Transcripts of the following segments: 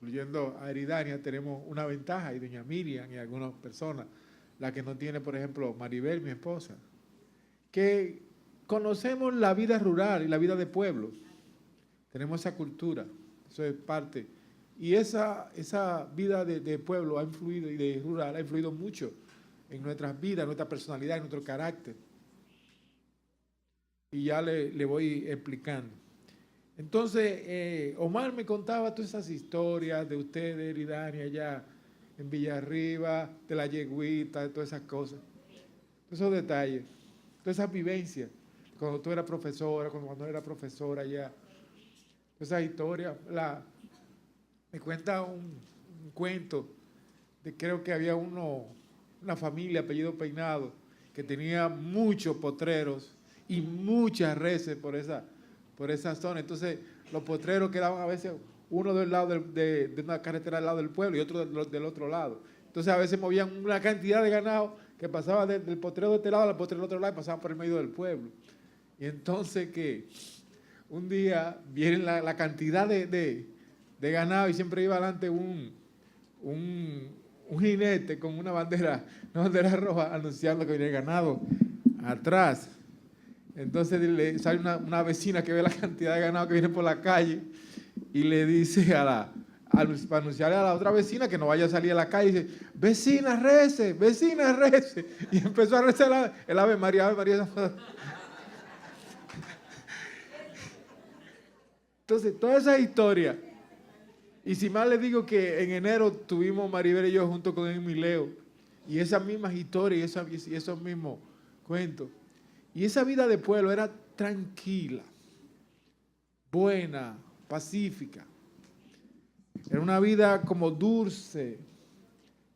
incluyendo a Eridania, tenemos una ventaja, y doña Miriam y algunas personas, la que no tiene, por ejemplo, Maribel, mi esposa, que conocemos la vida rural y la vida de pueblo. Tenemos esa cultura, eso es parte. Y esa vida de pueblo ha influido, y de rural ha influido mucho en nuestras vidas, en nuestra personalidad, en nuestro carácter. Y ya le voy explicando. Entonces, Omar me contaba todas esas historias de ustedes, Eridania, allá en Villarriba, de la yegüita, de todas esas cosas. Esos detalles, todas esas vivencias. Cuando tú eras profesora, cuando era profesora allá. Esa historia, me cuenta un cuento de, creo que había una familia, apellido Peinado, que tenía muchos potreros y muchas reses por esa zona. Entonces, los potreros quedaban a veces uno del lado de una carretera al lado del pueblo y otro del otro lado. Entonces, a veces movían una cantidad de ganado que pasaba del potrero de este lado al potrero del otro lado y pasaban por el medio del pueblo. Y entonces que un día viene la cantidad de ganado y siempre iba adelante un jinete con una bandera roja anunciando que venía el ganado atrás. Entonces le sale una vecina que ve la cantidad de ganado que viene por la calle y le dice para anunciarle a la otra vecina que no vaya a salir a la calle, dice, vecina, rece, vecina, rece. Y empezó a rezar el Ave María, Ave María. Entonces, toda esa historia. Y si más les digo que en enero tuvimos Maribel y yo junto con Emileo, y esas mismas historias y esos mismos cuentos. Y esa vida de pueblo era tranquila, buena, pacífica. Era una vida como dulce,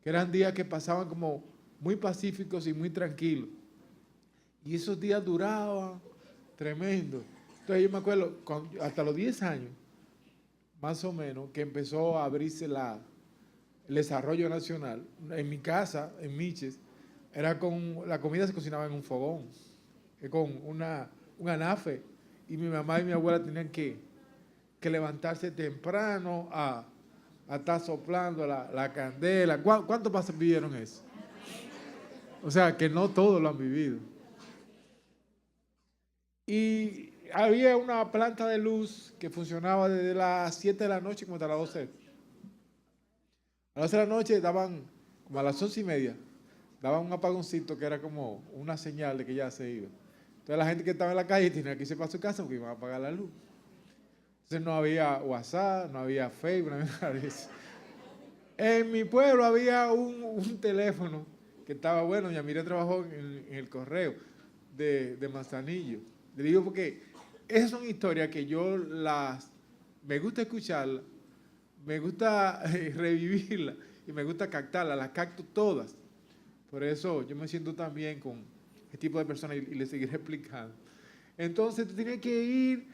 que eran días que pasaban como muy pacíficos y muy tranquilos. Y esos días duraban tremendo. Entonces yo me acuerdo, hasta los 10 años, más o menos, que empezó a abrirse el desarrollo nacional. En mi casa, en Miches, la comida se cocinaba en un fogón, con un anafe, y mi mamá y mi abuela tenían que levantarse temprano a estar soplando la candela. ¿Cuántos vivieron eso? O sea, que no todos lo han vivido. Y había una planta de luz que funcionaba desde las 7 de la noche como hasta las 12. A las 12 de la noche daban, como a las 11:30, daban un apagoncito que era como una señal de que ya se iba. Entonces la gente que estaba en la calle tenía que irse para su casa porque iban a apagar la luz. Entonces no había WhatsApp, no había Facebook, no había nada de eso. En mi pueblo había un teléfono que estaba bueno. Ya Miriam trabajó en el correo de Manzanillo. Le digo porque esas son historias que me gusta escucharlas, me gusta revivirlas y me gusta captarlas, las capto todas. Por eso yo me siento tan bien con este tipo de personas y les seguiré explicando. Entonces tú tienes que ir,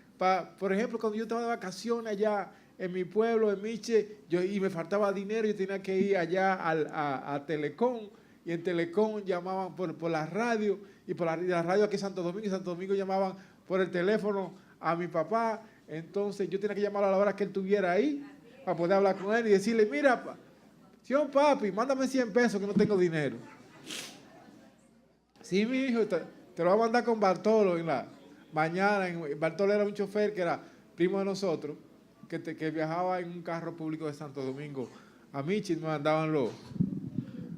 por ejemplo, cuando yo estaba de vacaciones allá en mi pueblo, en Miche, y me faltaba dinero, yo tenía que ir allá a Telecom, y en Telecom llamaban por la radio, y por la radio aquí en Santo Domingo llamaban por el teléfono a mi papá. Entonces yo tenía que llamarlo a la hora que él estuviera ahí, para poder hablar con él y decirle, mira, señor papi, mándame 100 pesos que no tengo dinero. Sí, mi hijo, te lo voy a mandar con Bartolo en la mañana. Bartolo era un chofer que era primo de nosotros, que viajaba en un carro público de Santo Domingo a Michi, me mandaban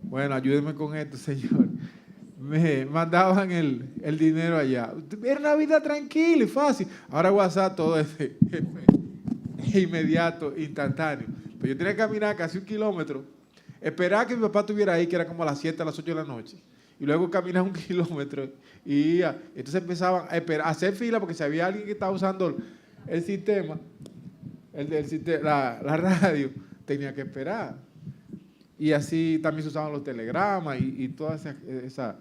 bueno, ayúdeme con esto, señor. Me mandaban el dinero allá. Era una vida tranquila y fácil. Ahora WhatsApp todo es inmediato, instantáneo. Pero yo tenía que caminar casi 1 kilómetro, esperar que mi papá estuviera ahí, que era como a las 7, a las 8 de la noche. Y luego caminar 1 kilómetro y iba. Entonces empezaban a hacer fila porque si había alguien que estaba usando el sistema, la radio, tenía que esperar. Y así también se usaban los telegramas y toda esa.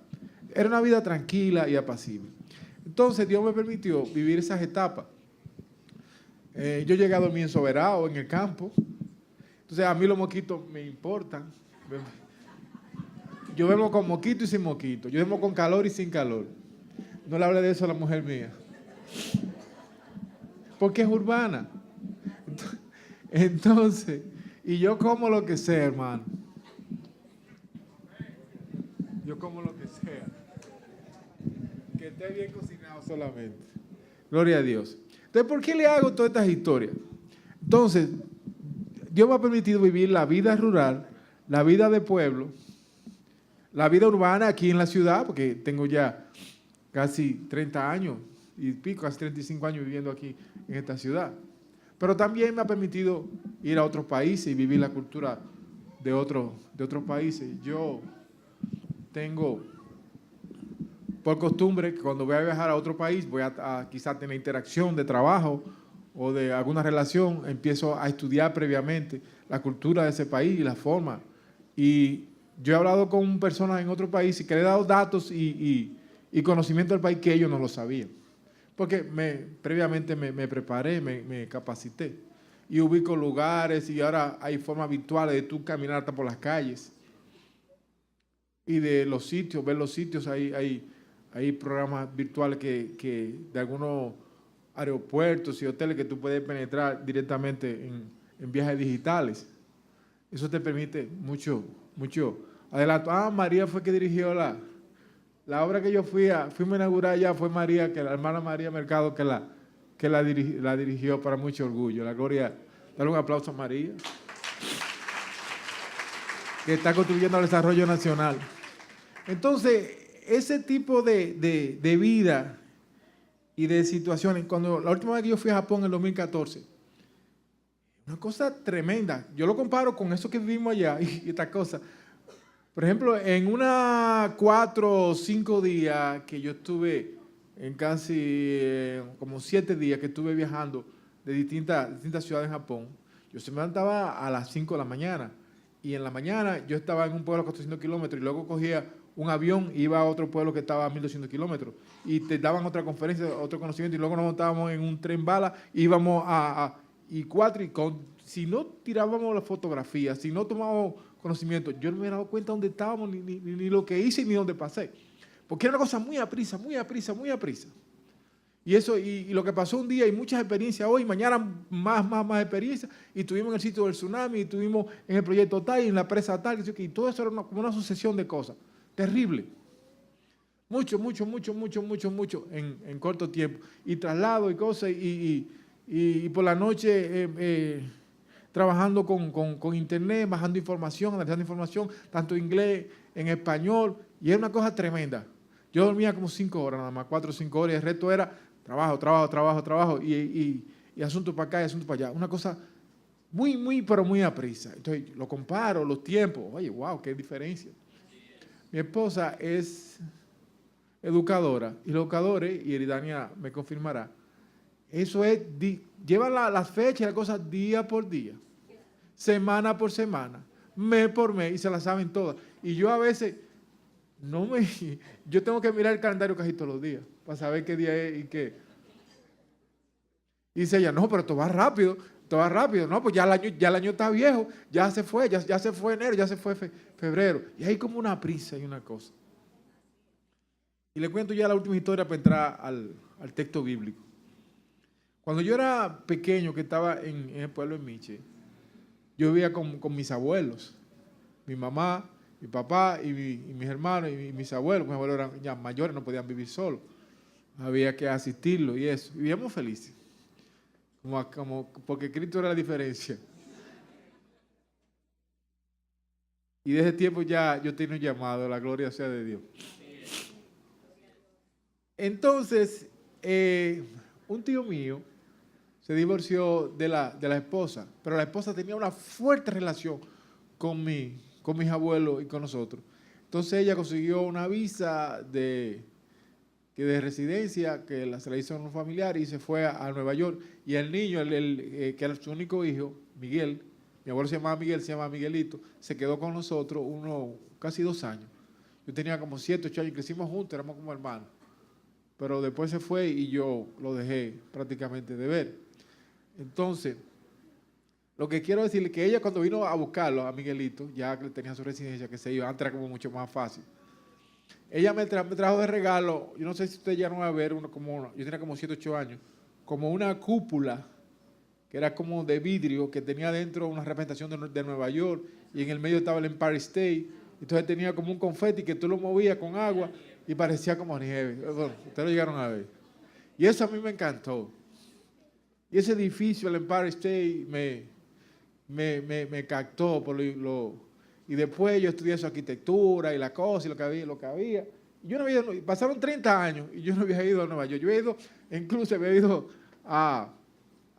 Era una vida tranquila y apacible. Entonces Dios me permitió vivir esas etapas. Yo llegué a dormir en Soberano, en el campo. Entonces a mí los mosquitos me importan. Yo duermo con mosquito y sin mosquito. Yo duermo con calor y sin calor. No le hablé de eso a la mujer mía. Porque es urbana. Entonces, Y yo como lo que sea, hermano. Yo como lo que sea. Que esté bien cocinado solamente. Gloria a Dios. Entonces, ¿por qué le hago todas estas historias? Entonces, Dios me ha permitido vivir la vida rural, la vida de pueblo, la vida urbana aquí en la ciudad, porque tengo ya casi 30 años y pico, casi 35 años viviendo aquí en esta ciudad. Pero también me ha permitido ir a otros países y vivir la cultura de otros países. Yo tengo por costumbre que cuando voy a viajar a otro país, voy a quizás tener interacción de trabajo o de alguna relación, empiezo a estudiar previamente la cultura de ese país y la forma. Y yo he hablado con personas en otro país y que le he dado datos y conocimiento del país que ellos no lo sabían. Porque previamente me preparé, me capacité. Y ubico lugares y ahora hay formas virtuales de tú caminar hasta por las calles. Y de los sitios, ver los sitios, hay programas virtuales que de algunos aeropuertos y hoteles que tú puedes penetrar directamente en viajes digitales. Eso te permite mucho adelanto. María fue que dirigió la obra que yo fuimos a inaugurar allá, fue María, que la hermana María Mercado, que la dirigió para mucho orgullo. La gloria, dale un aplauso a María, que está contribuyendo al desarrollo nacional. Entonces, ese tipo de vida y de situaciones, la última vez que yo fui a Japón en el 2014, una cosa tremenda. Yo lo comparo con eso que vivimos allá y esta cosa. Por ejemplo, en una 4 o 5 días que yo estuve, en casi como 7 días que estuve viajando de distintas ciudades en Japón, yo se me levantaba a las 5 de la mañana. Y en la mañana yo estaba en un pueblo a 400 kilómetros y luego cogía un avión e iba a otro pueblo que estaba a 1200 kilómetros. Y te daban otra conferencia, otro conocimiento y luego nos montábamos en un tren bala, íbamos si no tirábamos la fotografía, si no tomábamos conocimiento, yo no me había dado cuenta dónde estábamos, ni lo que hice, ni dónde pasé. Porque era una cosa muy a prisa. Y eso, y lo que pasó un día, y muchas experiencias hoy, mañana más experiencias, y estuvimos en el sitio del tsunami, y estuvimos en el proyecto tal, y en la presa tal, y todo eso era como una sucesión de cosas. Terrible. Mucho en corto tiempo. Y traslado y cosas, y por la noche trabajando con internet, bajando información, analizando información, tanto en inglés, en español, y era una cosa tremenda. Yo dormía como 5 horas nada más, 4 o 5 horas, y el resto era trabajo, y asunto para acá y asunto para allá. Una cosa pero muy aprisa. Entonces, lo comparo, los tiempos, oye, wow, qué diferencia. Mi esposa es educadora, y los educadores, y Eridania me confirmará, eso es, lleva las fechas y las cosas día por día, semana por semana, mes por mes, y se las saben todas. Y yo a veces, yo tengo que mirar el calendario casi todos los días, para saber qué día es y qué. Y dice ella, no, pero esto va rápido, no, pues ya el año está viejo, ya se fue enero, ya se fue febrero. Y hay como una prisa y una cosa. Y le cuento ya la última historia para entrar al texto bíblico. Cuando yo era pequeño, que estaba en el pueblo de Miche, yo vivía con mis abuelos, mi mamá, mi papá y mis hermanos y mis abuelos. Mis abuelos eran ya mayores, no podían vivir solos. Había que asistirlos y eso. Vivíamos felices. Porque Cristo era la diferencia. Y desde ese tiempo ya yo tenía un llamado, la gloria sea de Dios. Entonces, un tío mío se divorció de la esposa, pero la esposa tenía una fuerte relación con mis abuelos y con nosotros. Entonces ella consiguió una visa de residencia que se la hizo a un familiar y se fue a Nueva York. Y el niño, que era su único hijo, Miguel, mi abuelo se llamaba Miguel, se llama Miguelito, se quedó con nosotros casi 2 años. Yo tenía como 7, 8 años, crecimos juntos, éramos como hermanos. Pero después se fue y yo lo dejé prácticamente de ver. Entonces, lo que quiero decirle es que ella cuando vino a buscarlo, a Miguelito, ya que tenía su residencia, que se iba, antes era como mucho más fácil. Ella me trajo de regalo, yo no sé si usted ya no va a ver, yo tenía como 7, 8 años, como una cúpula que era como de vidrio, que tenía dentro una representación de Nueva York, y en el medio estaba el Empire State. Entonces tenía como un confeti que tú lo movías con agua y parecía como nieve. Bueno, ustedes lo llegaron a ver. Y eso a mí me encantó. Y ese edificio, el Empire State, me captó y después yo estudié su arquitectura y la cosa y lo que había. Y yo no había ido, pasaron 30 años y yo no había ido a Nueva York. Yo había ido, incluso había ido a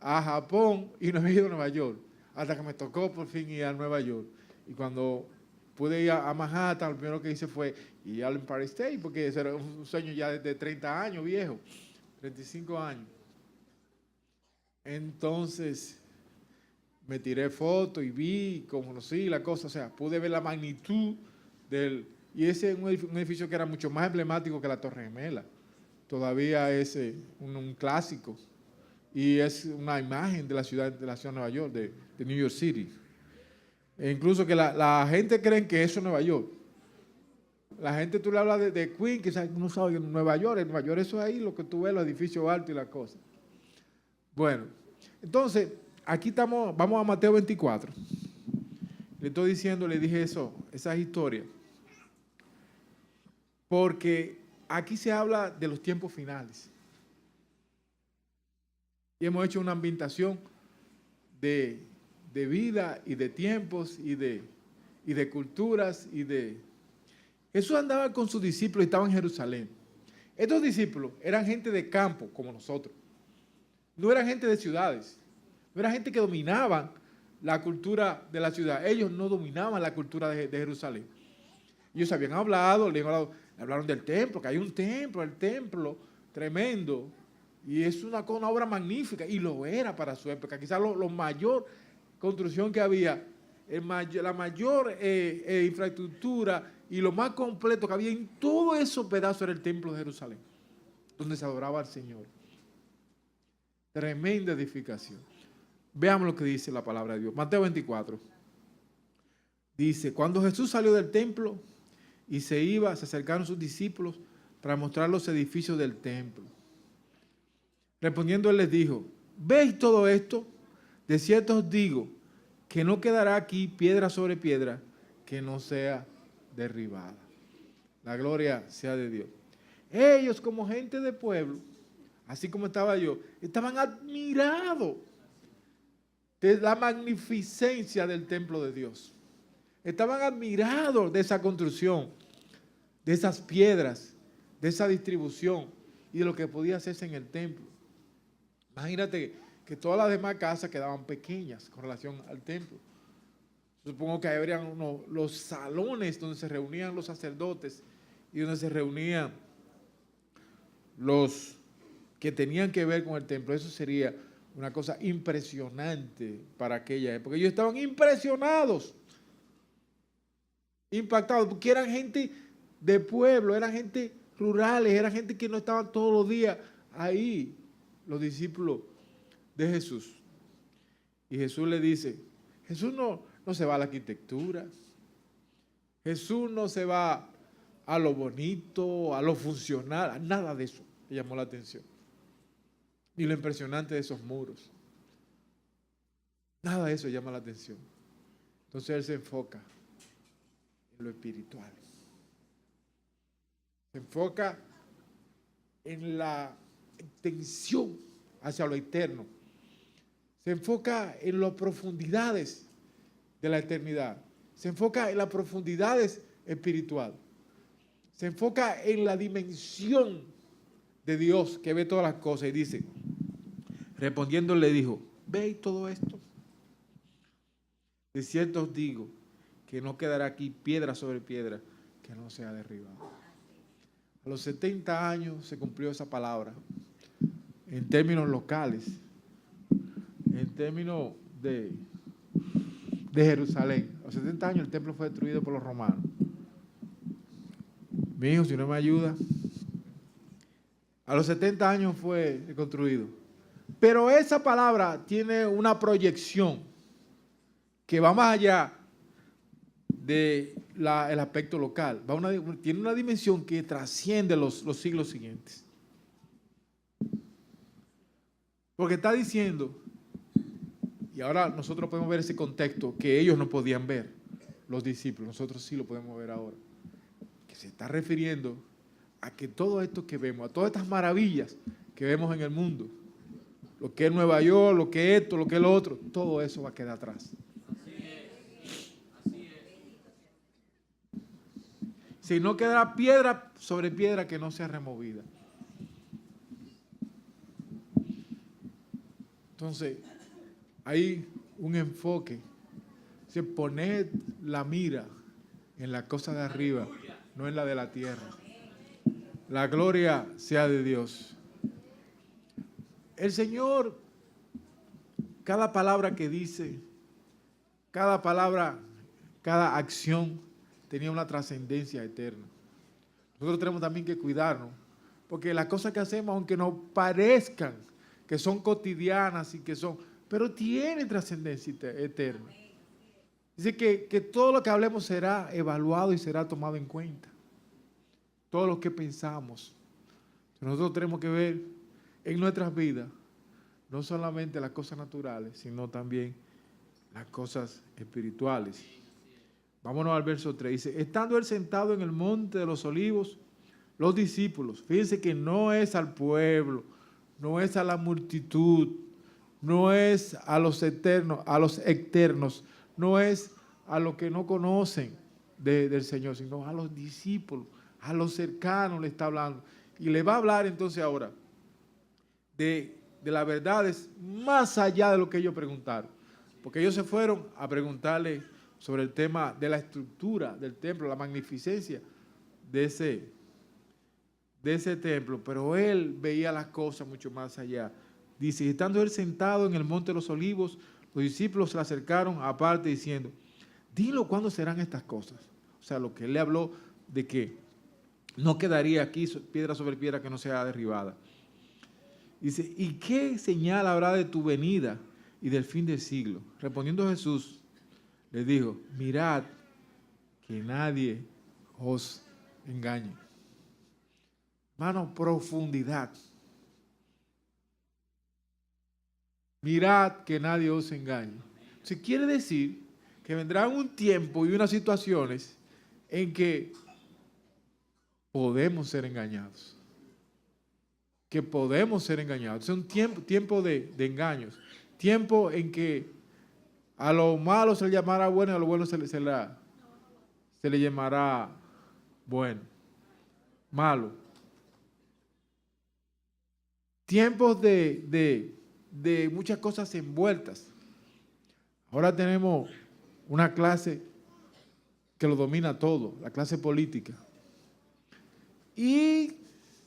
Japón y no había ido a Nueva York. Hasta que me tocó por fin ir a Nueva York. Y cuando pude ir a Manhattan, lo primero que hice fue ir al Empire State, porque ese era un sueño ya de 30 años viejo, 35 años. Entonces me tiré fotos y vi, conocí la cosa, o sea, pude ver la magnitud del... Y ese es un edificio que era mucho más emblemático que la Torre Gemela. Todavía es un clásico. Y es una imagen de la ciudad de Nueva York, de New York City. E incluso que la gente cree que eso es Nueva York. La gente, tú le hablas de Queens, quizás no sabe en Nueva York eso es ahí, lo que tú ves, los edificios altos y la cosa. Bueno, entonces, aquí estamos, vamos a Mateo 24. Le estoy diciendo, le dije esas historias. Porque aquí se habla de los tiempos finales. Y hemos hecho una ambientación de vida y de tiempos y de culturas Jesús andaba con sus discípulos y estaba en Jerusalén. Estos discípulos eran gente de campo, como nosotros. No eran gente de ciudades. No era gente que dominaban la cultura de la ciudad. Ellos no dominaban la cultura de Jerusalén. Ellos habían hablado, le hablaron del templo, que hay un templo, el templo tremendo. Y es una obra magnífica, y lo era para su época. Quizás la mayor construcción que había, la mayor infraestructura y lo más completo que había en todo esos pedazos era el templo de Jerusalén, donde se adoraba al Señor. Tremenda edificación. Veamos lo que dice la palabra de Dios. Mateo 24. Dice, cuando Jesús salió del templo y se acercaron sus discípulos para mostrar los edificios del templo. Respondiendo él les dijo, ¿veis todo esto? De cierto os digo que no quedará aquí piedra sobre piedra que no sea derribada. La gloria sea de Dios. Ellos, como gente de pueblo, así como estaba yo, estaban admirados de la magnificencia del templo de Dios. Estaban admirados de esa construcción, de esas piedras, de esa distribución y de lo que podía hacerse en el templo. Imagínate que todas las demás casas quedaban pequeñas con relación al templo. Supongo que habrían los salones donde se reunían los sacerdotes y donde se reunían los que tenían que ver con el templo. Eso sería una cosa impresionante para aquella época. Ellos estaban impresionados, impactados, porque eran gente de pueblo, eran gente rurales, eran gente que no estaban todos los días ahí, los discípulos de Jesús. Y Jesús le dice, Jesús no se va a la arquitectura, Jesús no se va a lo bonito, a lo funcional, a nada de eso le llamó la atención. Ni lo impresionante de esos muros. Nada de eso llama la atención. Entonces él se enfoca en lo espiritual. Se enfoca en la extensión hacia lo eterno. Se enfoca en las profundidades de la eternidad. Se enfoca en las profundidades espirituales. Se enfoca en la dimensión de Dios que ve todas las cosas y dice, respondiendo le dijo, ¿veis todo esto? De cierto os digo que no quedará aquí piedra sobre piedra que no sea derribada. A los 70 años se cumplió esa palabra en términos locales, en términos de Jerusalén. A los 70 años el templo fue destruido por los romanos. Mi hijo, si no me ayuda, a los 70 años fue construido. Pero esa palabra tiene una proyección que va más allá del aspecto local. Tiene una dimensión que trasciende los siglos siguientes. Porque está diciendo Y ahora nosotros podemos ver ese contexto que ellos no podían ver, los discípulos. Nosotros sí lo podemos ver ahora. Que se está refiriendo a que todo esto que vemos, a todas estas maravillas que vemos en el mundo, lo que es Nueva York, lo que es esto, lo que es lo otro, todo eso va a quedar atrás. Si no quedará piedra sobre piedra que no sea removida. Entonces, hay un enfoque. Se pone la mira en la cosa de arriba, no en la de la tierra. La gloria sea de Dios. El Señor, cada palabra que dice, cada palabra, cada acción, tenía una trascendencia eterna. Nosotros tenemos también que cuidarnos, porque las cosas que hacemos, aunque nos parezcan que son cotidianas y que son, pero tienen trascendencia eterna. Dice que todo lo que hablemos será evaluado y será tomado en cuenta. Todo lo que pensamos. Nosotros tenemos que ver en nuestras vidas no solamente las cosas naturales, sino también las cosas espirituales. Vámonos al verso 3. Dice, estando él sentado en el monte de los olivos, los discípulos, fíjense que no es al pueblo, no es a la multitud, no es a los externos, no es a los que no conocen del Señor, sino a los discípulos, a los cercanos le está hablando. Y le va a hablar entonces ahora de las verdades más allá de lo que ellos preguntaron. Porque ellos se fueron a preguntarle sobre el tema de la estructura del templo, la magnificencia de ese templo, pero él veía las cosas mucho más allá. Dice, estando él sentado en el monte de los olivos, los discípulos se le acercaron aparte diciendo, dilo cuándo serán estas cosas. O sea, lo que él le habló de que no quedaría aquí piedra sobre piedra que no sea derribada. Dice, ¿y qué señal habrá de tu venida y del fin del siglo? Respondiendo Jesús, le dijo, mirad que nadie os engañe. Hermano, profundidad. Mirad que nadie os engañe. Se quiere decir que vendrá un tiempo y unas situaciones en que podemos ser engañados. Que podemos ser engañados. Es un tiempo de engaños. Tiempo en que a lo malo se le llamará bueno y a lo bueno se le llamará bueno. Malo. Tiempos de muchas cosas envueltas. Ahora tenemos una clase que lo domina todo, la clase política. Y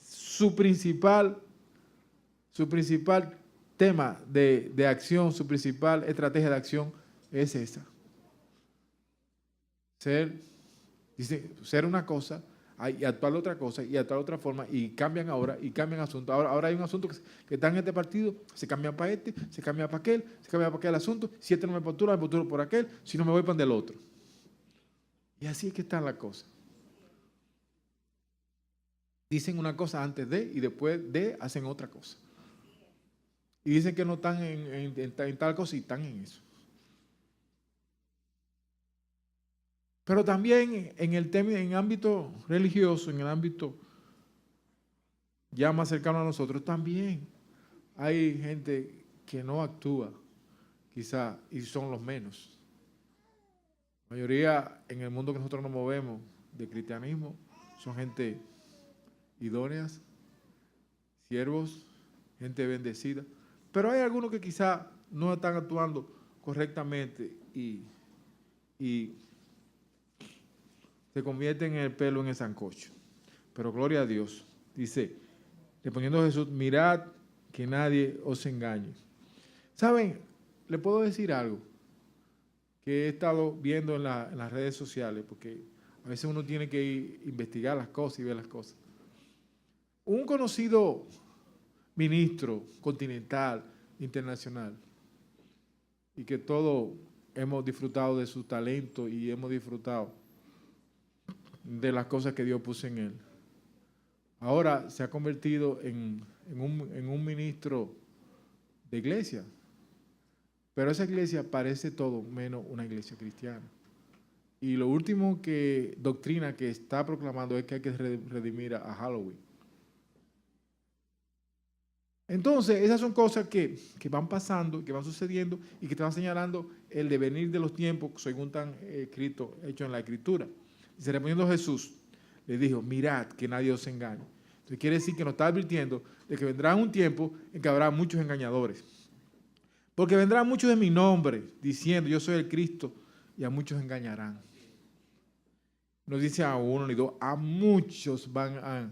su principal tema de acción, su principal estrategia de acción es esa. Ser una cosa y actuar de otra cosa y actuar de otra forma y cambian ahora y cambian asunto. Ahora hay un asunto que está en este partido, se cambian para este, se cambia para aquel, se cambia para aquel asunto. Si este no me postula, me postulo por aquel, si no me voy para el otro. Y así es que están las cosas. Dicen una cosa antes de y después de hacen otra cosa. Y dicen que no están en tal cosa y están en eso. Pero también en ámbito religioso, en el ámbito ya más cercano a nosotros, también hay gente que no actúa, quizá, y son los menos. La mayoría en el mundo que nosotros nos movemos de cristianismo son gente idóneas, siervos, gente bendecida. Pero hay algunos que quizá no están actuando correctamente y se convierten en el pelo en el sancocho. Pero gloria a Dios. Dice, respondiendo a Jesús, mirad que nadie os engañe. ¿Saben? Le puedo decir algo que he estado viendo en las redes sociales, porque a veces uno tiene que investigar las cosas y ver las cosas. Un conocido ministro continental, internacional, y que todos hemos disfrutado de su talento y hemos disfrutado de las cosas que Dios puso en él. Ahora se ha convertido en un ministro de iglesia, Pero esa iglesia parece todo menos una iglesia cristiana. Y lo último doctrina que está proclamando es que hay que redimir a Halloween. Entonces, esas son cosas que van pasando, que van sucediendo y que te van señalando el devenir de los tiempos según están escritos, hechos en la Escritura. Y se respondiendo Jesús, le dijo, mirad que nadie os engañe. Entonces quiere decir que nos está advirtiendo de que vendrá un tiempo en que habrá muchos engañadores. Porque vendrán muchos de mi nombre diciendo, yo soy el Cristo, y a muchos engañarán. No dice a uno ni dos, a muchos van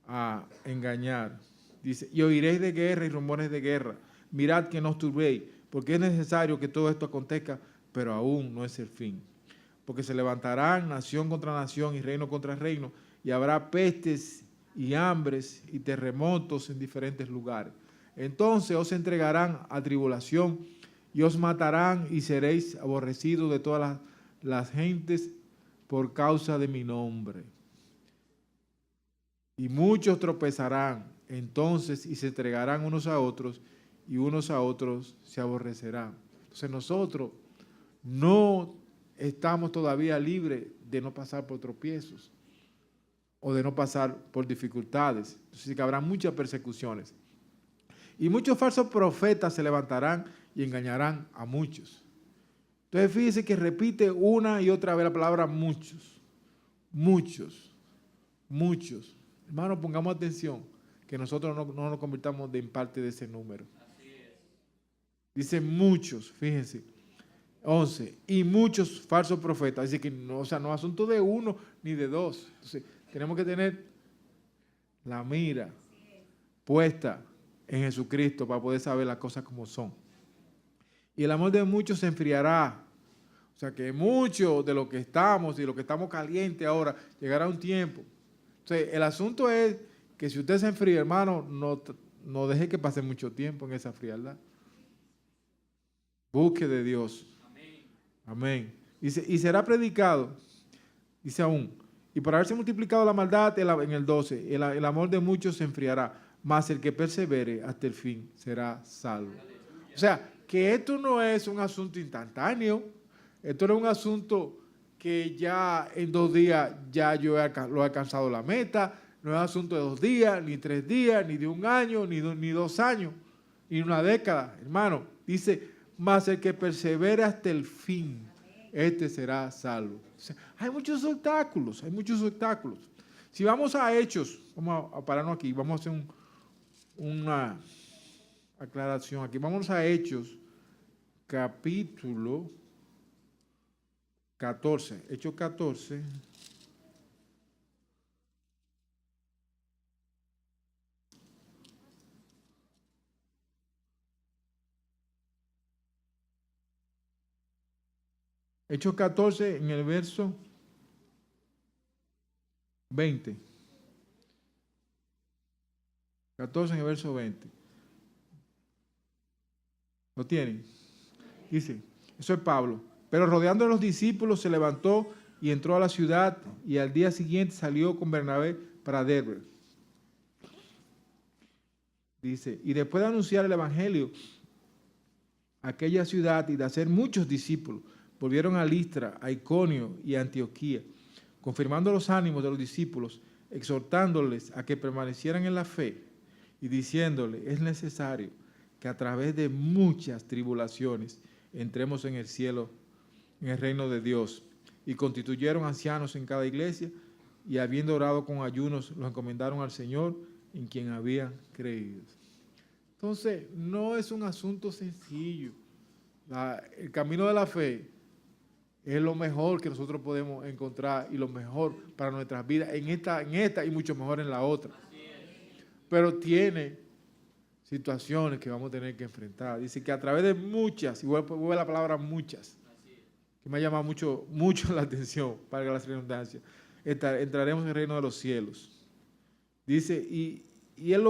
a engañar. Dice, y oiréis de guerra y rumores de guerra. Mirad que no os turbéis, porque es necesario que todo esto acontezca, pero aún no es el fin. Porque se levantarán nación contra nación y reino contra reino, y habrá pestes y hambres y terremotos en diferentes lugares. Entonces os entregarán a tribulación y os matarán y seréis aborrecidos de todas las gentes por causa de mi nombre. Y muchos tropezarán entonces y se entregarán unos a otros y unos a otros se aborrecerán. Entonces nosotros no estamos todavía libres de no pasar por tropiezos o de no pasar por dificultades. Entonces que habrá muchas persecuciones. Y muchos falsos profetas se levantarán y engañarán a muchos. Entonces fíjese que repite una y otra vez la palabra muchos, muchos, muchos. Hermanos, pongamos atención, que nosotros no nos convirtamos en parte de ese número. Así es. Dice muchos, fíjense, 11, y muchos falsos profetas. Dice que no, o sea, no es asunto de uno ni de dos. Entonces, tenemos que tener la mira puesta en Jesucristo para poder saber las cosas como son. Y el amor de muchos se enfriará. O sea que mucho de lo que estamos y lo que estamos calientes ahora, llegará un tiempo. Entonces, el asunto es que si usted se enfría, hermano, no deje que pase mucho tiempo en esa frialdad. Busque de Dios. Amén. Amén. Dice, y será predicado, dice aún, y por haberse multiplicado la maldad, en el 12, el amor de muchos se enfriará, mas el que persevere hasta el fin será salvo. O sea, que esto no es un asunto instantáneo, esto no es un asunto que ya en 2 días ya yo lo he alcanzado la meta, no es asunto de 2 días, ni 3 días, ni de 1 año, ni 2 años, ni 1 década, hermano. Dice, mas el que persevere hasta el fin, este será salvo. O sea, hay muchos obstáculos, hay muchos obstáculos. Si vamos a Hechos, vamos a pararnos aquí, vamos a hacer una aclaración aquí. Vamos a Hechos, capítulo 14. Hechos 14. Hechos 14 en el verso 20. 14 en el verso 20. ¿Lo tienen? Dice, eso es Pablo. Pero rodeando a los discípulos se levantó y entró a la ciudad y al día siguiente salió con Bernabé para Derbe. Dice, y después de anunciar el evangelio a aquella ciudad y de hacer muchos discípulos, volvieron a Listra, a Iconio y a Antioquía, confirmando los ánimos de los discípulos, exhortándoles a que permanecieran en la fe y diciéndoles, es necesario que a través de muchas tribulaciones entremos en el cielo, en el reino de Dios. Y constituyeron ancianos en cada iglesia y habiendo orado con ayunos, los encomendaron al Señor en quien habían creído. Entonces, no es un asunto sencillo. El camino de la fe es lo mejor que nosotros podemos encontrar y lo mejor para nuestras vidas en esta y mucho mejor en la otra. Pero tiene situaciones que vamos a tener que enfrentar. Dice que a través de muchas, y vuelve la palabra muchas, que me ha llamado mucho la atención, para la redundancia, entraremos en el reino de los cielos. Dice, y él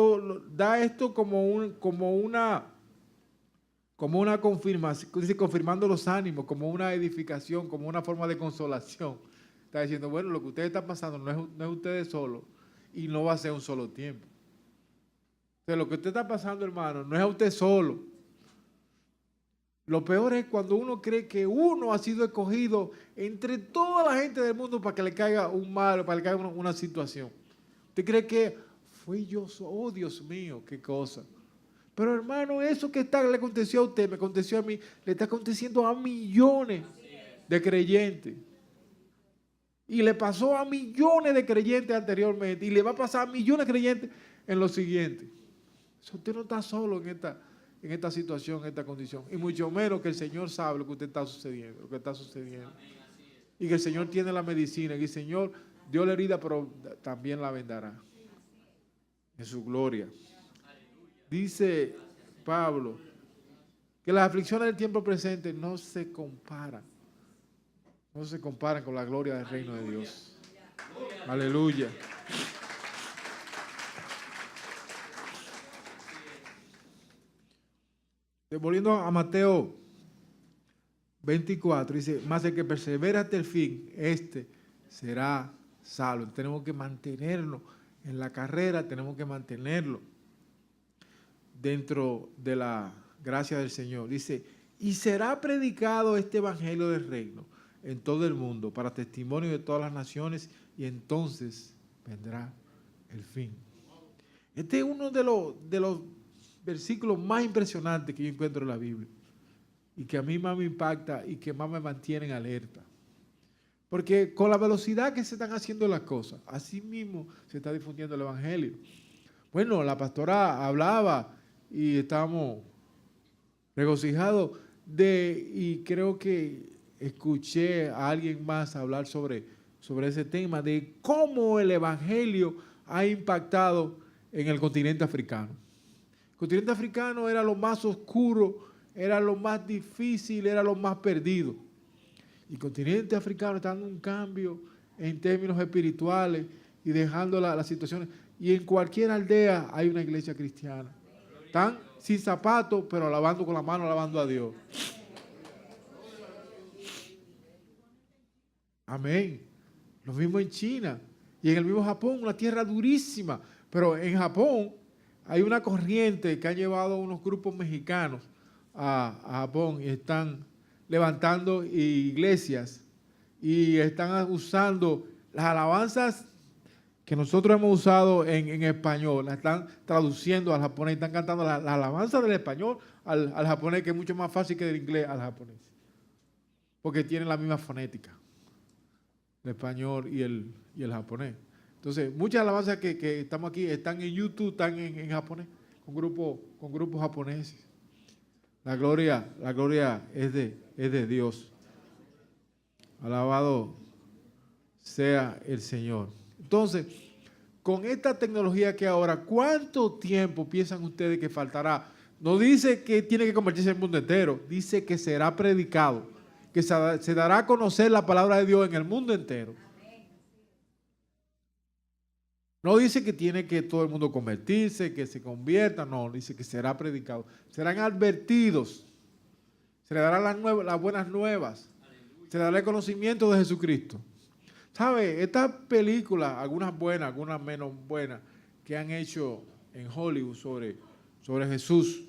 da esto como una confirmación, dice, confirmando los ánimos, como una edificación, como una forma de consolación. Está diciendo, bueno, lo que ustedes están pasando no es ustedes solos y no va a ser un solo tiempo. Entonces, lo que usted está pasando, hermano, no es a usted solo. Lo peor es cuando uno cree que uno ha sido escogido entre toda la gente del mundo para que le caiga un mal, para que le caiga una situación. Usted cree que fui yo, oh Dios mío, qué cosa. Pero hermano, eso que le aconteció a usted, me aconteció a mí, le está aconteciendo a millones de creyentes. Y le pasó a millones de creyentes anteriormente y le va a pasar a millones de creyentes en lo siguiente. Usted no está solo en esta situación, en esta condición. Y mucho menos que el Señor sabe lo que usted está sucediendo, lo que está sucediendo. Y que el Señor tiene la medicina, y el Señor dio la herida, pero también la vendará en su gloria. Dice Pablo que las aflicciones del tiempo presente no se comparan con la gloria del reino de Dios. Aleluya. Volviendo a Mateo 24, dice, mas el que persevera hasta el fin, este será salvo. Tenemos que mantenerlo en la carrera, tenemos que mantenerlo dentro de la gracia del Señor. Dice, y será predicado este evangelio del reino en todo el mundo para testimonio de todas las naciones, y entonces vendrá el fin. Este es uno de los versículos más impresionantes que yo encuentro en la Biblia y que a mí más me impacta y que más me mantiene en alerta. Porque con la velocidad que se están haciendo las cosas, así mismo se está difundiendo el evangelio. Bueno, la pastora hablaba y estábamos regocijados y creo que escuché a alguien más hablar sobre ese tema de cómo el evangelio ha impactado en el continente africano. El continente africano era lo más oscuro, era lo más difícil, era lo más perdido. Y el continente africano está dando un cambio en términos espirituales y dejando las situaciones. Y en cualquier aldea hay una iglesia cristiana. Están sin zapatos, pero alabando con la mano, alabando a Dios. Amén. Lo mismo en China y en el mismo Japón, una tierra durísima. Pero en Japón hay una corriente que ha llevado a unos grupos mexicanos a Japón y están levantando iglesias y están usando las alabanzas que nosotros hemos usado en español, las están traduciendo al japonés, están cantando la alabanza del español al japonés, que es mucho más fácil que del inglés al japonés, porque tienen la misma fonética, el español y el japonés. Entonces, muchas alabanzas que estamos aquí están en YouTube, están en japonés, con grupos japoneses. La gloria es de Dios. Alabado sea el Señor. Entonces, con esta tecnología que ahora, ¿cuánto tiempo piensan ustedes que faltará? No dice que tiene que convertirse en el mundo entero, dice que será predicado, que se dará a conocer la palabra de Dios en el mundo entero. No dice que tiene que todo el mundo convertirse, que se convierta, no, dice que será predicado. Serán advertidos, se le darán las buenas nuevas, se le dará el conocimiento de Jesucristo. ¿Sabe? Estas películas, algunas buenas, algunas menos buenas, que han hecho en Hollywood sobre Jesús,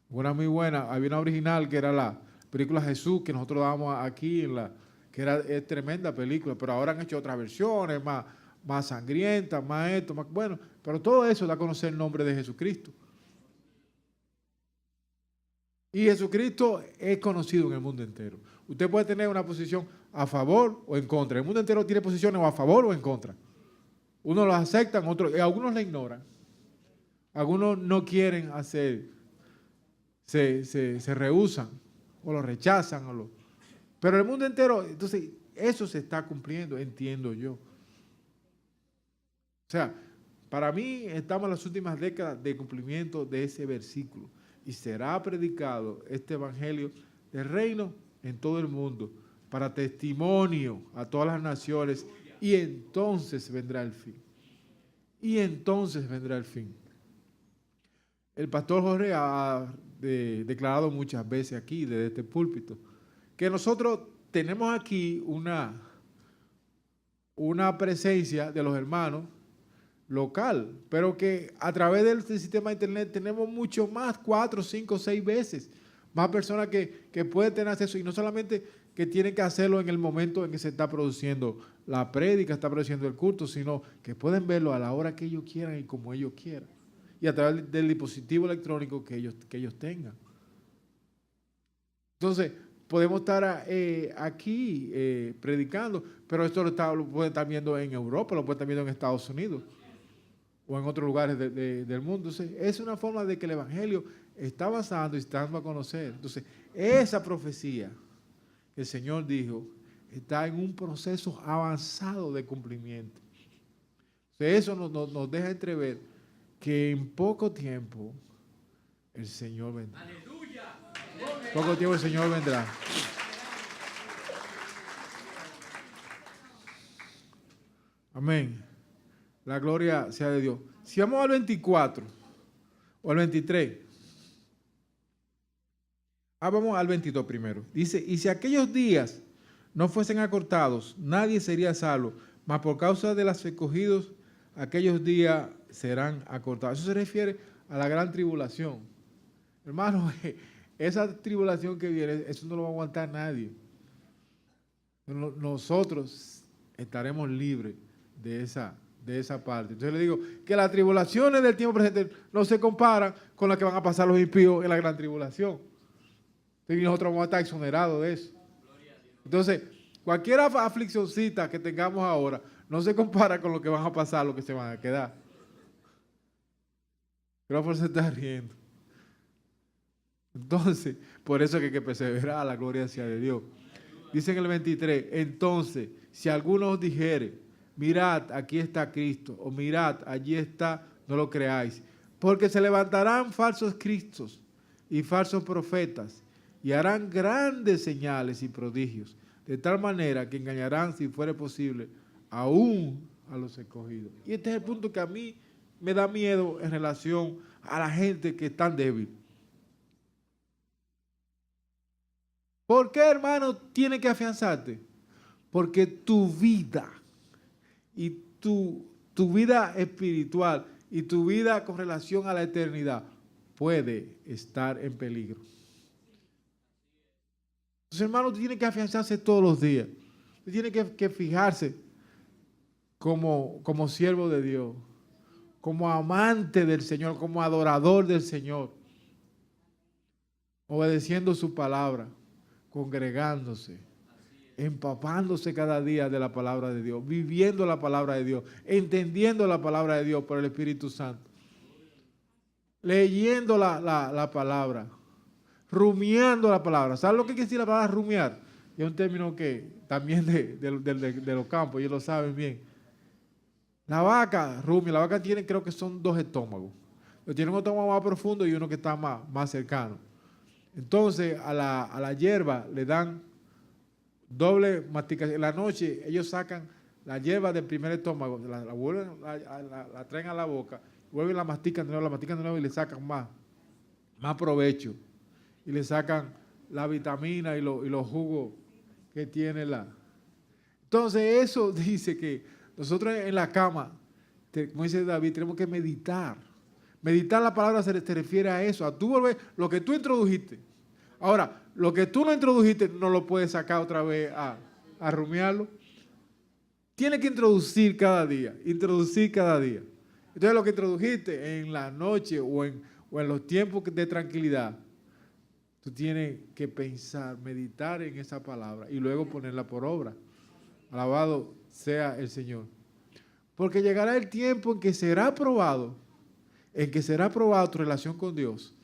algunas muy buenas. Había una original que era la película Jesús, que nosotros dábamos aquí, es tremenda película, pero ahora han hecho otras versiones, más sangrientas, más esto, más bueno, pero todo eso da a conocer el nombre de Jesucristo. Y Jesucristo es conocido en el mundo entero. Usted puede tener una posición a favor o en contra. El mundo entero tiene posiciones o a favor o en contra. Unos las aceptan, algunos la ignoran. Algunos no quieren hacer, se rehúsan o lo rechazan. Pero el mundo entero, entonces, eso se está cumpliendo, entiendo yo. O sea, para mí estamos en las últimas décadas de cumplimiento de ese versículo. Y será predicado este evangelio del reino en todo el mundo para testimonio a todas las naciones, y entonces vendrá el fin. Y entonces vendrá el fin. El pastor Jorge ha declarado muchas veces aquí, desde este púlpito, que nosotros tenemos aquí una presencia de los hermanos local, pero que a través del sistema de internet tenemos mucho más, 4, 5, 6 veces más personas que pueden tener acceso, y no solamente que tienen que hacerlo en el momento en que se está produciendo la prédica, está produciendo el culto, sino que pueden verlo a la hora que ellos quieran y como ellos quieran, y a través del dispositivo electrónico que ellos tengan. Entonces, podemos estar aquí predicando, pero esto lo pueden estar viendo en Europa, lo pueden estar viendo en Estados Unidos o en otros lugares del mundo. Entonces, es una forma de que el Evangelio está avanzando y está dando a conocer. Entonces, esa profecía que el Señor dijo está en un proceso avanzado de cumplimiento. Entonces, eso nos deja entrever que en poco tiempo el Señor vendrá. Poco tiempo el Señor vendrá. Amén. La gloria sea de Dios. Si vamos al 24 o al 23. Vamos al 22 primero. Dice, y si aquellos días no fuesen acortados, nadie sería salvo, mas por causa de los escogidos, aquellos días serán acortados. Eso se refiere a la gran tribulación. Hermano, esa tribulación que viene, eso no lo va a aguantar nadie. Nosotros estaremos libres de esa parte. Entonces le digo que las tribulaciones del tiempo presente no se comparan con las que van a pasar los impíos en la gran tribulación. Y nosotros vamos a estar exonerados de eso. Entonces, cualquier afliccióncita que tengamos ahora no se compara con lo que van a pasar, lo que se van a quedar. Pero por se está riendo. Entonces, por eso es que hay que perseverar, la gloria sea de Dios. Dice en el 23, entonces, si alguno os dijere, mirad, aquí está Cristo, o mirad, allí está, no lo creáis, porque se levantarán falsos cristos y falsos profetas, y harán grandes señales y prodigios, de tal manera que engañarán, si fuere posible, aún a los escogidos. Y este es el punto que a mí me da miedo en relación a la gente que es tan débil. ¿Por qué, hermano, tiene que afianzarte? Porque tu vida y tu vida espiritual y tu vida con relación a la eternidad puede estar en peligro. Entonces, hermano, tiene que afianzarse todos los días. Tiene que fijarse como siervo de Dios, como amante del Señor, como adorador del Señor, obedeciendo su palabra, congregándose, empapándose cada día de la palabra de Dios, viviendo la palabra de Dios, entendiendo la palabra de Dios por el Espíritu Santo, leyendo la palabra, rumiando la palabra. ¿Sabes lo que quiere decir la palabra rumiar? Es un término que también de los campos, ellos lo saben bien. La vaca rumia, la vaca tiene, creo que son 2 estómagos. Tiene un estómago más profundo y uno que está más cercano. Entonces a la hierba le dan doble masticación. En la noche ellos sacan la hierba del primer estómago, la traen a la boca, vuelven y la mastican de nuevo y le sacan más provecho. Y le sacan la vitamina y los jugos que tiene Entonces eso dice que nosotros en la cama, como dice David, tenemos que meditar. Meditar la palabra se refiere a eso, a tú volver lo que tú introdujiste. Ahora, lo que tú no introdujiste no lo puedes sacar otra vez a rumiarlo. Tienes que introducir cada día. Entonces lo que introdujiste en la noche o en los tiempos de tranquilidad, tú tienes que pensar, meditar en esa palabra y luego ponerla por obra. Alabado sea el Señor. Porque llegará el tiempo en que será probado tu relación con Dios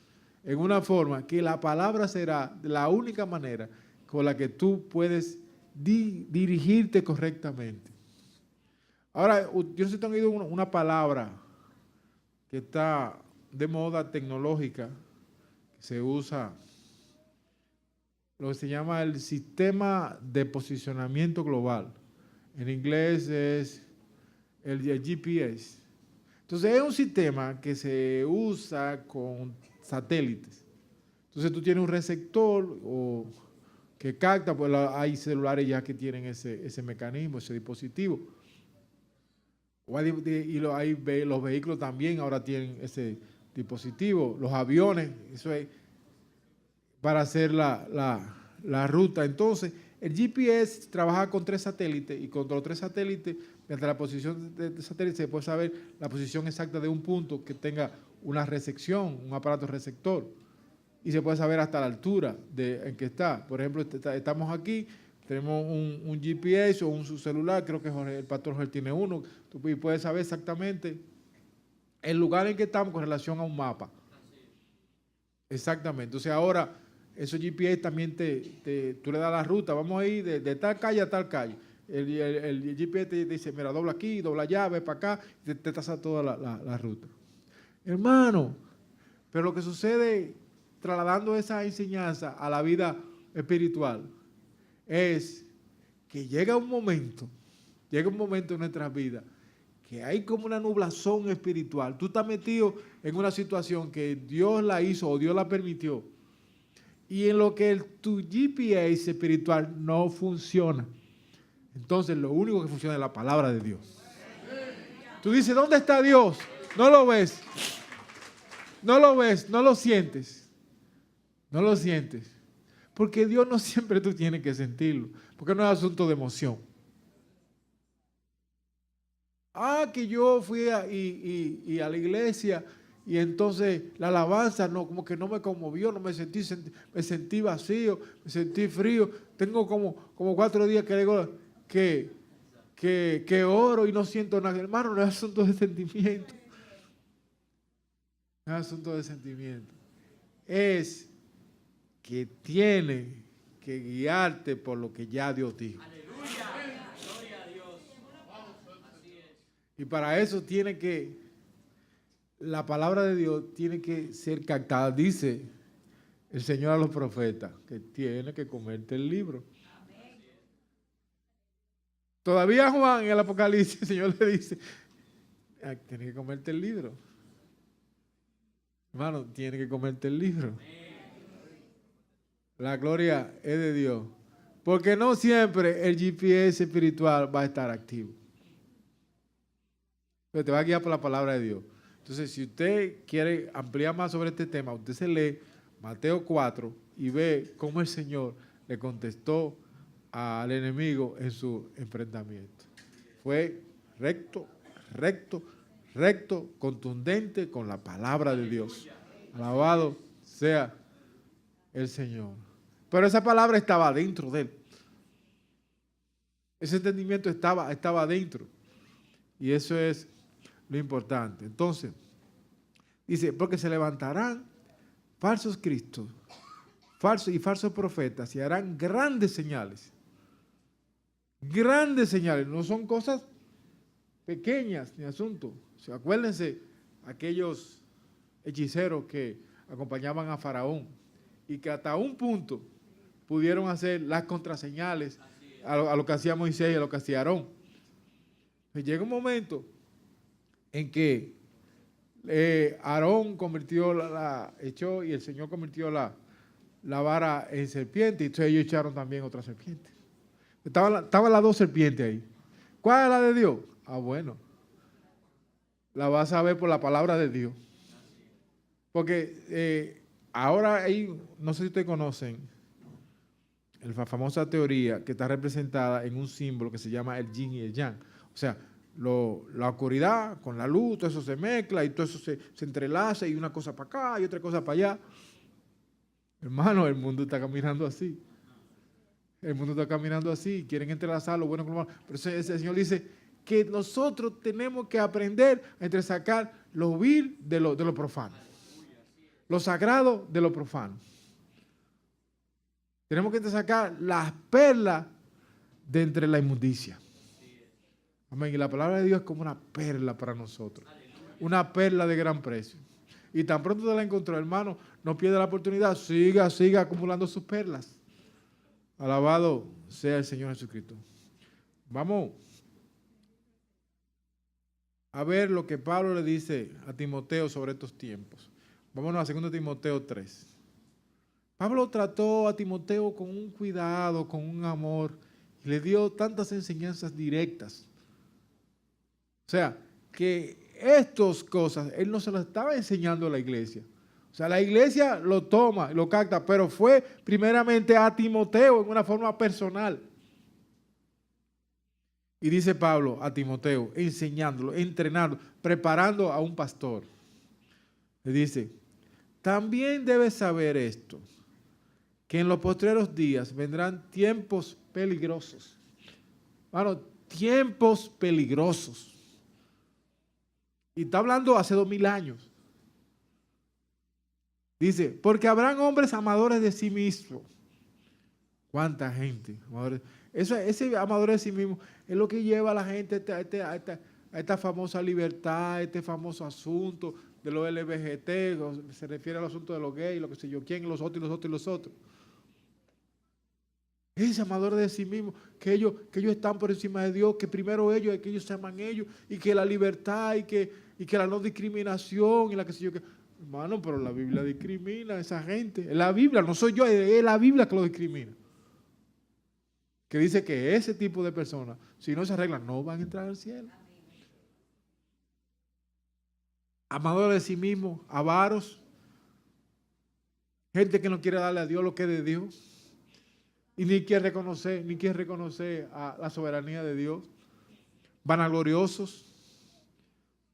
en una forma que la palabra será la única manera con la que tú puedes dirigirte correctamente. Ahora, yo no sé si te han oído una palabra que está de moda tecnológica, que se usa, lo que se llama el sistema de posicionamiento global. En inglés es el GPS. Entonces es un sistema que se usa con satélites. Entonces tú tienes un receptor que capta, pues hay celulares ya que tienen ese mecanismo, ese dispositivo. Los vehículos también ahora tienen ese dispositivo, los aviones, eso es. para hacer la ruta. Entonces, el GPS trabaja con 3 satélites y con los 3 satélites, mediante la posición de satélite, se puede saber la posición exacta de un punto que tenga una recepción, un aparato receptor. Y se puede saber hasta la altura en que está. Por ejemplo, estamos aquí, tenemos un GPS o un celular, creo que el pastor Jorge tiene uno, tú puedes saber exactamente el lugar en que estamos con relación a un mapa. Exactamente. Entonces ahora, esos GPS también tú le das la ruta, vamos a ir de tal calle a tal calle. El GPS te dice, mira, dobla aquí, dobla allá, ve para acá, te traza toda la ruta. Hermano, pero lo que sucede trasladando esa enseñanza a la vida espiritual es que llega un momento en nuestras vidas que hay como una nublazón espiritual. Tú estás metido en una situación que Dios la hizo o Dios la permitió y en lo que tu GPS espiritual no funciona. Entonces lo único que funciona es la palabra de Dios. Tú dices, ¿dónde está Dios? No lo ves. No lo ves, no lo sientes. No lo sientes. Porque Dios no siempre tú tienes que sentirlo. Porque no es asunto de emoción. Que yo fui a la iglesia y entonces la alabanza no, como que no me conmovió, no me sentí vacío, me sentí frío. Tengo como 4 días que digo que oro y no siento nada. Hermano, no es asunto de sentimiento. No es asunto de sentimiento. Es que tiene que guiarte por lo que ya Dios dijo. Aleluya. Gloria a Dios. Así es. Y para eso la palabra de Dios tiene que ser captada. Dice el Señor a los profetas que tiene que comerte el libro. Todavía Juan en el Apocalipsis, el Señor le dice, tiene que comerte el libro. Hermano, tiene que comerte el libro. La gloria es de Dios. Porque no siempre el GPS espiritual va a estar activo. Pero te va a guiar por la palabra de Dios. Entonces, si usted quiere ampliar más sobre este tema, usted se lee Mateo 4 y ve cómo el Señor le contestó al enemigo en su enfrentamiento. Fue recto, contundente con la palabra de Dios. Alabado sea el Señor. Pero esa palabra estaba dentro de él. Ese entendimiento estaba dentro. Y eso es lo importante. Entonces, dice, porque se levantarán falsos cristos, falsos profetas y harán grandes señales. Grandes señales, no son cosas pequeñas ni asuntos. O sea, acuérdense aquellos hechiceros que acompañaban a Faraón y que hasta un punto pudieron hacer las contraseñales a lo que hacía Moisés y a lo que hacía Aarón. Pues llega un momento en que Aarón echó y el Señor convirtió la vara en serpiente y entonces ellos echaron también otra serpiente. Estaban las 2 serpientes ahí. ¿Cuál es la de Dios? Bueno, la vas a ver por la palabra de Dios. Porque ahora no sé si ustedes conocen la famosa teoría que está representada en un símbolo que se llama el yin y el yang. O sea, la oscuridad con la luz, todo eso se mezcla y todo eso se entrelaza y una cosa para acá y otra cosa para allá. Hermano, el mundo está caminando así. El mundo está caminando así, quieren entrelazar lo bueno con lo malo. Pero el Señor dice que nosotros tenemos que aprender a entresacar lo vil de lo profano. Lo sagrado de lo profano. Tenemos que sacar las perlas de entre la inmundicia. Amén. Y la palabra de Dios es como una perla para nosotros. Una perla de gran precio. Y tan pronto te la encontró, hermano, no pierda la oportunidad. Siga acumulando sus perlas. Alabado sea el Señor Jesucristo. Vamos a ver lo que Pablo le dice a Timoteo sobre estos tiempos. Vámonos a 2 Timoteo 3. Pablo trató a Timoteo con un cuidado, con un amor, y le dio tantas enseñanzas directas. O sea, que estas cosas él no se las estaba enseñando a la iglesia. O sea, la iglesia lo toma, lo capta, pero fue primeramente a Timoteo en una forma personal. Y dice Pablo a Timoteo, enseñándolo, entrenando, preparando a un pastor. Le dice, también debes saber esto, que en los postreros días vendrán tiempos peligrosos. Bueno, tiempos peligrosos. Y está hablando hace 2000 años. Dice, porque habrán hombres amadores de sí mismos. ¿Cuánta gente? Ese amador de sí mismo es lo que lleva a la gente a esta famosa libertad, a este famoso asunto de los LGBT, se refiere al asunto de los gays, lo que sé yo, quién, los otros y los otros y los otros. Ese amador de sí mismo, que ellos están por encima de Dios, que primero ellos, que ellos se aman ellos, y que la libertad y que la no discriminación y la que sé yo. Hermano, pero la Biblia discrimina a esa gente. La Biblia, no soy yo, es la Biblia que lo discrimina. Que dice que ese tipo de personas, si no se arreglan, no van a entrar al cielo. Amadores de sí mismos, avaros, gente que no quiere darle a Dios lo que es de Dios. Y ni quiere reconocer a la soberanía de Dios. Vanagloriosos,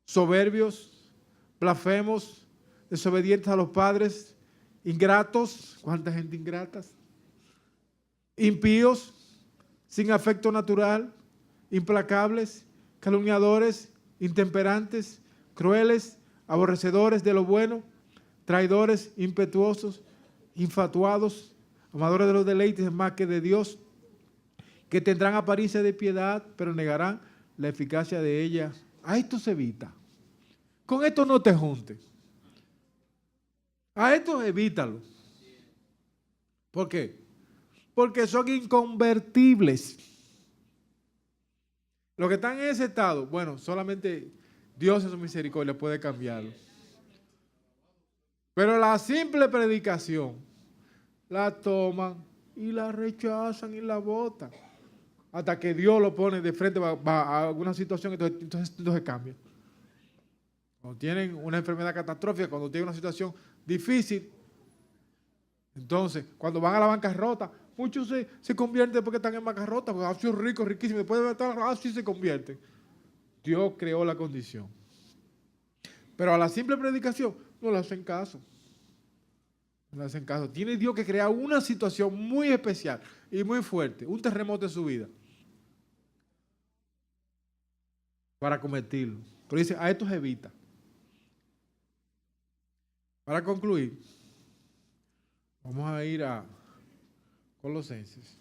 soberbios, blasfemos, desobedientes a los padres, ingratos, ¿cuánta gente ingrata? Impíos, sin afecto natural, implacables, calumniadores, intemperantes, crueles, aborrecedores de lo bueno, traidores, impetuosos, infatuados, amadores de los deleites más que de Dios, que tendrán apariencia de piedad, pero negarán la eficacia de ella. A esto se evita. Con esto no te juntes. A esto evítalo. ¿Por qué? Porque son inconvertibles. Los que están en ese estado, bueno, solamente Dios en su misericordia puede cambiarlo. Pero la simple predicación la toman y la rechazan y la botan. Hasta que Dios lo pone de frente a alguna situación, entonces cambia. Cuando tienen una enfermedad catastrófica, cuando tienen una situación difícil, entonces, cuando van a la bancarrota, muchos se convierten porque están en bancarrota, porque han sido ricos, riquísimos, después de estar así se convierten. Dios creó la condición. Pero a la simple predicación no le hacen caso. No le hacen caso. Tiene Dios que crear una situación muy especial y muy fuerte, un terremoto en su vida, para cometerlo. Pero dice, a esto se evita. Para concluir, vamos a ir a Colosenses.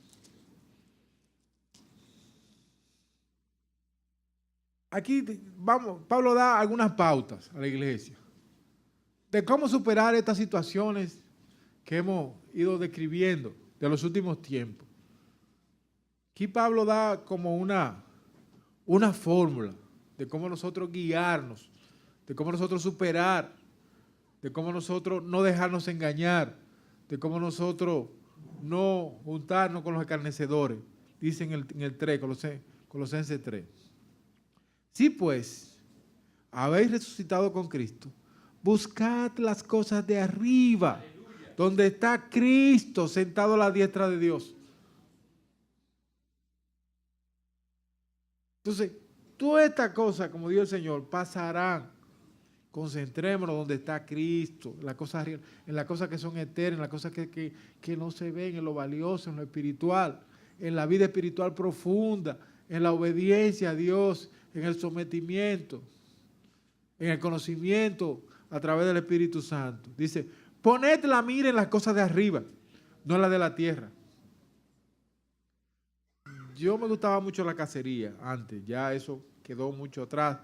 Aquí Pablo da algunas pautas a la iglesia de cómo superar estas situaciones que hemos ido describiendo de los últimos tiempos. Aquí Pablo da como una fórmula de cómo nosotros guiarnos, de cómo nosotros superar, de cómo nosotros no dejarnos engañar, de cómo nosotros no juntarnos con los escarnecedores. Dice en el 3, Colosenses 3. Sí, pues, habéis resucitado con Cristo, buscad las cosas de arriba, donde está Cristo sentado a la diestra de Dios. Entonces, todas estas cosas, como dijo el Señor, pasarán. Concentrémonos donde está Cristo, en las cosas que son eternas, en las cosas que no se ven, en lo valioso, en lo espiritual, en la vida espiritual profunda, en la obediencia a Dios, en el sometimiento, en el conocimiento a través del Espíritu Santo. Dice, poned la mira en las cosas de arriba, no en las de la tierra. Yo me gustaba mucho la cacería antes, ya eso quedó mucho atrás.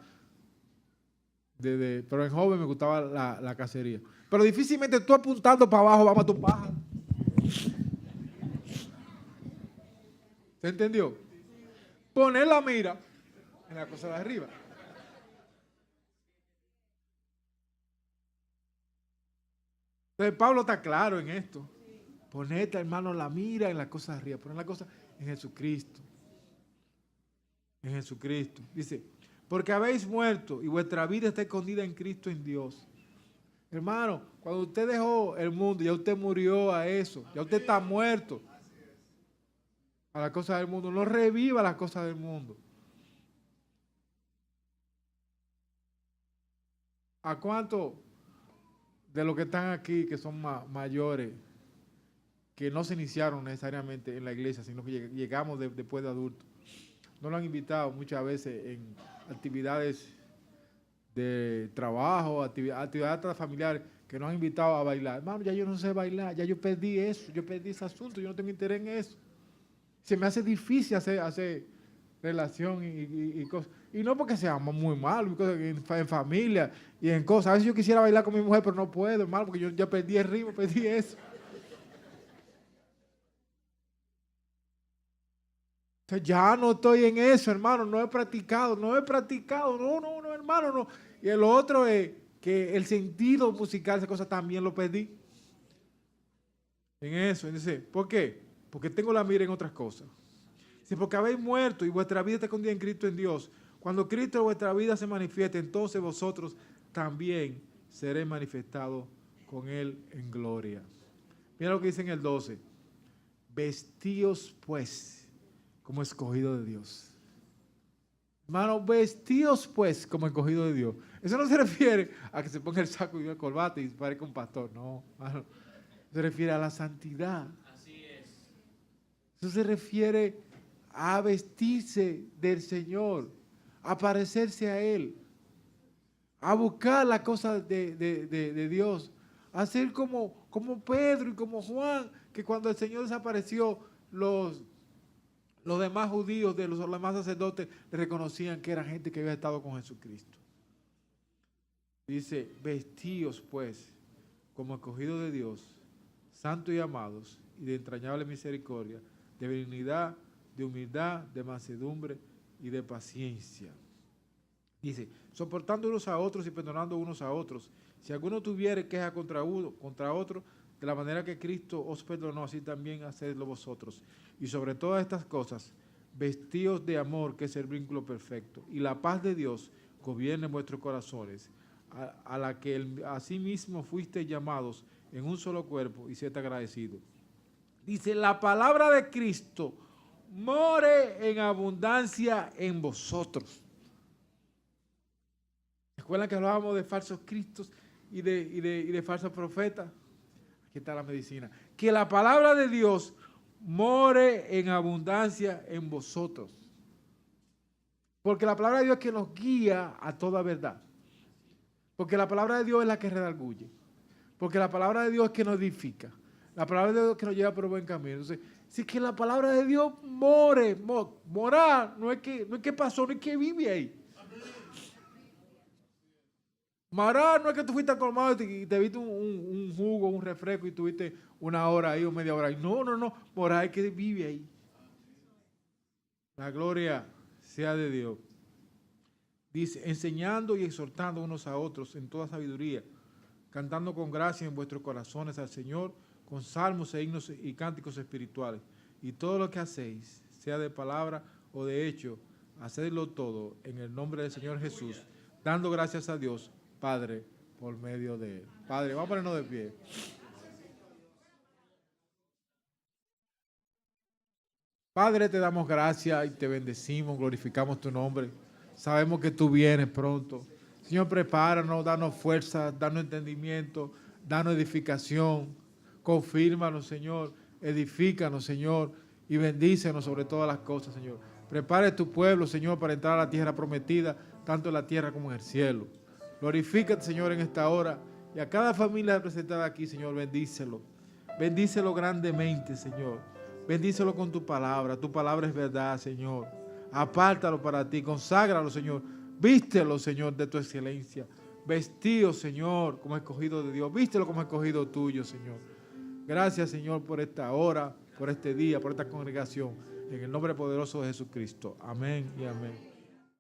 Pero en joven me gustaba la cacería. Pero difícilmente tú apuntando para abajo vamos a tu pájaro. ¿Se entendió? Poner la mira en la cosa de arriba. Entonces Pablo está claro en esto. Ponete, hermano, la mira en la cosa de arriba. Poner la cosa en Jesucristo. En Jesucristo. Dice, porque habéis muerto y vuestra vida está escondida en Cristo en Dios. Hermano, cuando usted dejó el mundo, ya usted murió a eso. Ya usted está muerto a las cosas del mundo. No reviva las cosas del mundo. ¿A cuánto de los que están aquí, que son mayores, que no se iniciaron necesariamente en la iglesia, sino que llegamos después de adultos, no lo han invitado muchas veces en actividades de trabajo, actividades familiares, que nos han invitado a bailar? Hermano, ya yo no sé bailar, ya yo perdí eso, yo perdí ese asunto, yo no tengo interés en eso. Se me hace difícil hacer relación y cosas. Y no porque seamos muy malos, en familia y en cosas. A veces yo quisiera bailar con mi mujer, pero no puedo, hermano, porque yo ya perdí el ritmo, perdí eso. Entonces ya no estoy en eso, hermano, no he practicado, no, hermano, no. Y el otro es que el sentido musical, esa cosa también lo perdí. En eso, dice, ¿por qué? Porque tengo la mira en otras cosas. Dice, porque habéis muerto y vuestra vida está escondida en Cristo en Dios. Cuando Cristo en vuestra vida se manifieste, entonces vosotros también seréis manifestados con Él en gloria. Mira lo que dice en el 12. Vestíos pues como escogido de Dios. Hermano, vestíos pues como escogido de Dios. Eso no se refiere a que se ponga el saco y el corbata y parezca un pastor. No, hermano. Se refiere a la santidad. Así es. Eso se refiere a vestirse del Señor, a parecerse a Él, a buscar las cosas de Dios, a ser como Pedro y como Juan, que cuando el Señor desapareció, los demás judíos, los demás sacerdotes, le reconocían que era gente que había estado con Jesucristo. Dice, vestíos pues como escogidos de Dios, santos y amados, y de entrañable misericordia, de benignidad, de humildad, de mansedumbre y de paciencia. Dice, soportando unos a otros y perdonando unos a otros. Si alguno tuviere queja contra otro, de la manera que Cristo os perdonó, así también hacedlo vosotros. Y sobre todas estas cosas, vestíos de amor, que es el vínculo perfecto, y la paz de Dios gobierne en vuestros corazones, a la que asimismo fuisteis llamados en un solo cuerpo, y sed agradecidos. Dice, la palabra de Cristo more en abundancia en vosotros. ¿Recuerdan que hablábamos de falsos cristos y de falsos profetas? Aquí está la medicina. Que la palabra de Dios more en abundancia en vosotros. Porque la palabra de Dios es que nos guía a toda verdad. Porque la palabra de Dios es la que redarguye. Porque la palabra de Dios es que nos edifica. La palabra de Dios es que nos lleva por el buen camino. Entonces, si que la palabra de Dios morar, no es que pasó, no es que vive ahí. Morar no es que tú fuiste al colmado y te viste un jugo, un refresco y tuviste una hora ahí o media hora ahí. No. Morar es que vive ahí. La gloria sea de Dios. Dice, enseñando y exhortando unos a otros en toda sabiduría, cantando con gracia en vuestros corazones al Señor, con salmos e himnos y cánticos espirituales. Y todo lo que hacéis, sea de palabra o de hecho, hacedlo todo en el nombre del Señor Jesús, dando gracias a Dios, Padre, por medio de Él. Padre, vamos a ponernos de pie. Padre, te damos gracias y te bendecimos, glorificamos tu nombre. Sabemos que tú vienes pronto. Señor, prepáranos, danos fuerza, danos entendimiento, danos edificación. Confírmanos, Señor. Edifícanos, Señor, y bendícenos sobre todas las cosas, Señor. Prepare tu pueblo, Señor, para entrar a la tierra prometida, tanto en la tierra como en el cielo. Glorifícate, Señor, en esta hora. Y a cada familia representada aquí, Señor, bendícelo. Bendícelo grandemente, Señor. Bendícelo con tu palabra. Tu palabra es verdad, Señor. Apártalo para ti, conságralo, Señor. Vístelo, Señor, de tu excelencia. Vestío, Señor, como escogido de Dios. Vístelo como escogido tuyo, Señor. Gracias, Señor, por esta hora, por este día, por esta congregación. En el nombre poderoso de Jesucristo. Amén y amén.